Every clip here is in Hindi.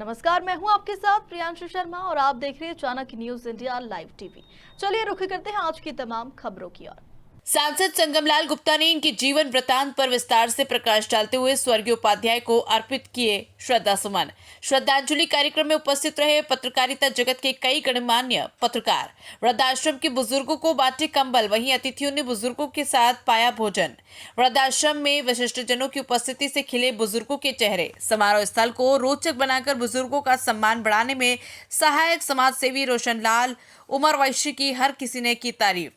नमस्कार, मैं हूं आपके साथ प्रियांशु शर्मा और आप देख रहे हैं Chanakya news India live TV. चलिए रुख करते हैं आज की तमाम खबरों की ओर। सांसद संगमलाल गुप्ता ने इनके जीवन वृतांत पर विस्तार से प्रकाश डालते हुए स्वर्गीय उपाध्याय को अर्पित किए श्रद्धा सुमन। श्रद्धांजलि कार्यक्रम में उपस्थित रहे पत्रकारिता जगत के कई गणमान्य पत्रकार। वृद्धाश्रम के बुजुर्गों को बांटे कंबल, वहीं अतिथियों ने बुजुर्गों के साथ पाया भोजन। वृद्धाश्रम में विशिष्टजनों की उपस्थिति से खिले बुजुर्गों के चेहरे। समारोह स्थल को रोचक बनाकर बुजुर्गों का सम्मान बढ़ाने में सहायक समाज सेवी रोशनलाल उमर वैश्य की हर किसी ने की तारीफ।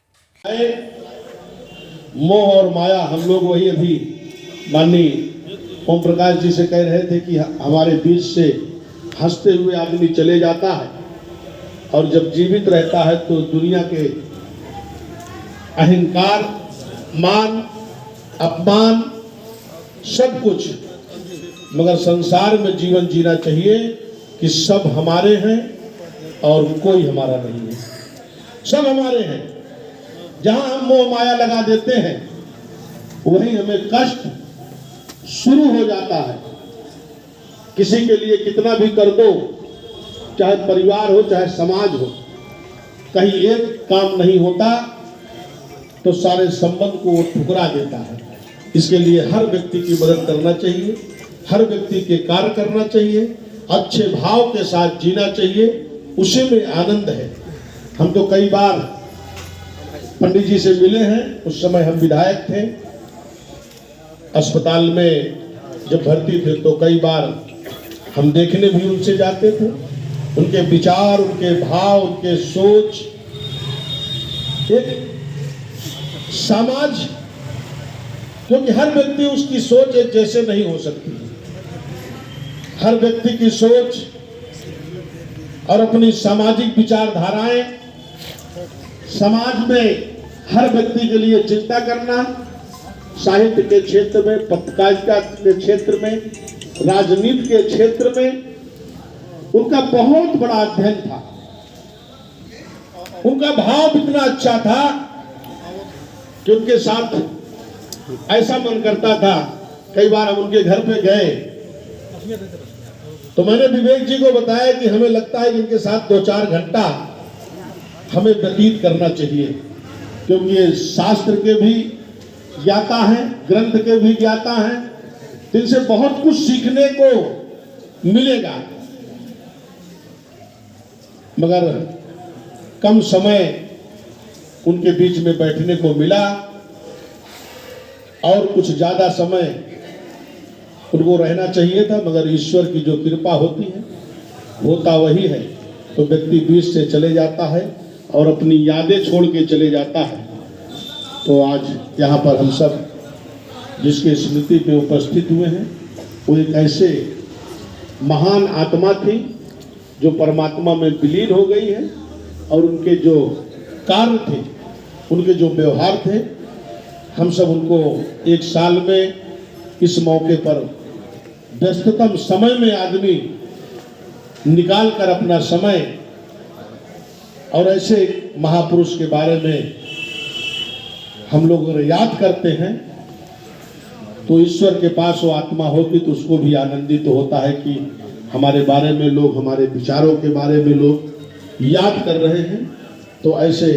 मोह और माया, हम लोग वही अभी माननीय ओम प्रकाश जी से कह रहे थे कि हमारे बीच से हंसते हुए आदमी चले जाता है और जब जीवित रहता है तो दुनिया के अहंकार, मान, अपमान सब कुछ, मगर संसार में जीवन जीना चाहिए कि सब हमारे हैं और कोई हमारा नहीं है। सब हमारे हैं। जहां हम मोह माया लगा देते हैं वहीं हमें कष्ट शुरू हो जाता है। किसी के लिए कितना भी कर दो, चाहे परिवार हो चाहे समाज हो, कहीं एक काम नहीं होता तो सारे संबंध को वो ठुकरा देता है। इसके लिए हर व्यक्ति की मदद करना चाहिए, हर व्यक्ति के कार्य करना चाहिए, अच्छे भाव के साथ जीना चाहिए, उसी में आनंद है। हम तो कई बार पंडित जी से मिले हैं, उस समय हम विधायक थे। अस्पताल में जब भर्ती थे तो कई बार हम देखने भी उनसे जाते थे। उनके विचार, उनके भाव, उनके सोच, एक समाज, क्योंकि हर व्यक्ति उसकी सोच एक जैसे नहीं हो सकती। हर व्यक्ति की सोच और अपनी सामाजिक विचारधाराएं, समाज में हर व्यक्ति के लिए चिंता करना, साहित्य के क्षेत्र में, पत्रकारिता के क्षेत्र में, राजनीति के क्षेत्र में उनका बहुत बड़ा अध्ययन था। उनका भाव इतना अच्छा था कि उनके साथ ऐसा मन करता था। कई बार हम उनके घर पे गए तो मैंने विवेक जी को बताया कि हमें लगता है कि इनके साथ 2-4 घंटा हमें व्यतीत करना चाहिए, क्योंकि ये शास्त्र के भी ज्ञाता हैं, ग्रंथ के भी ज्ञाता हैं, जिनसे बहुत कुछ सीखने को मिलेगा। मगर कम समय उनके बीच में बैठने को मिला और कुछ ज्यादा समय उनको रहना चाहिए था, मगर ईश्वर की जो कृपा होती है, होता वही है। तो व्यक्ति बीच से चले जाता है और अपनी यादें छोड़ के चले जाता है। तो आज यहाँ पर हम सब जिसके स्मृति पे उपस्थित हुए हैं, वो एक ऐसे महान आत्मा थी जो परमात्मा में विलीन हो गई है, और उनके जो कार्य थे, उनके जो व्यवहार थे, हम सब उनको एक साल में इस मौके पर व्यस्ततम समय में आदमी निकाल कर अपना समय और ऐसे महापुरुष के बारे में हम लोग अगर याद करते हैं तो ईश्वर के पास वो आत्मा होती तो उसको भी आनंदित तो होता है कि हमारे बारे में लोग, हमारे विचारों के बारे में लोग याद कर रहे हैं। तो ऐसे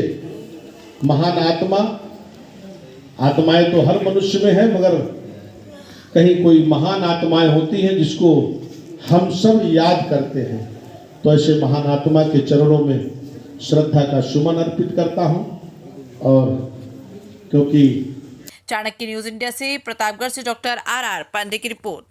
महान आत्माएं तो हर मनुष्य में है, मगर कहीं कोई महान आत्माएं होती हैं जिसको हम सब याद करते हैं। तो ऐसे महान आत्मा के चरणों में श्रद्धा का सुमन अर्पित करता हूं। और क्योंकि चाणक्य न्यूज इंडिया से प्रतापगढ़ से डॉक्टर आर पांडे की रिपोर्ट।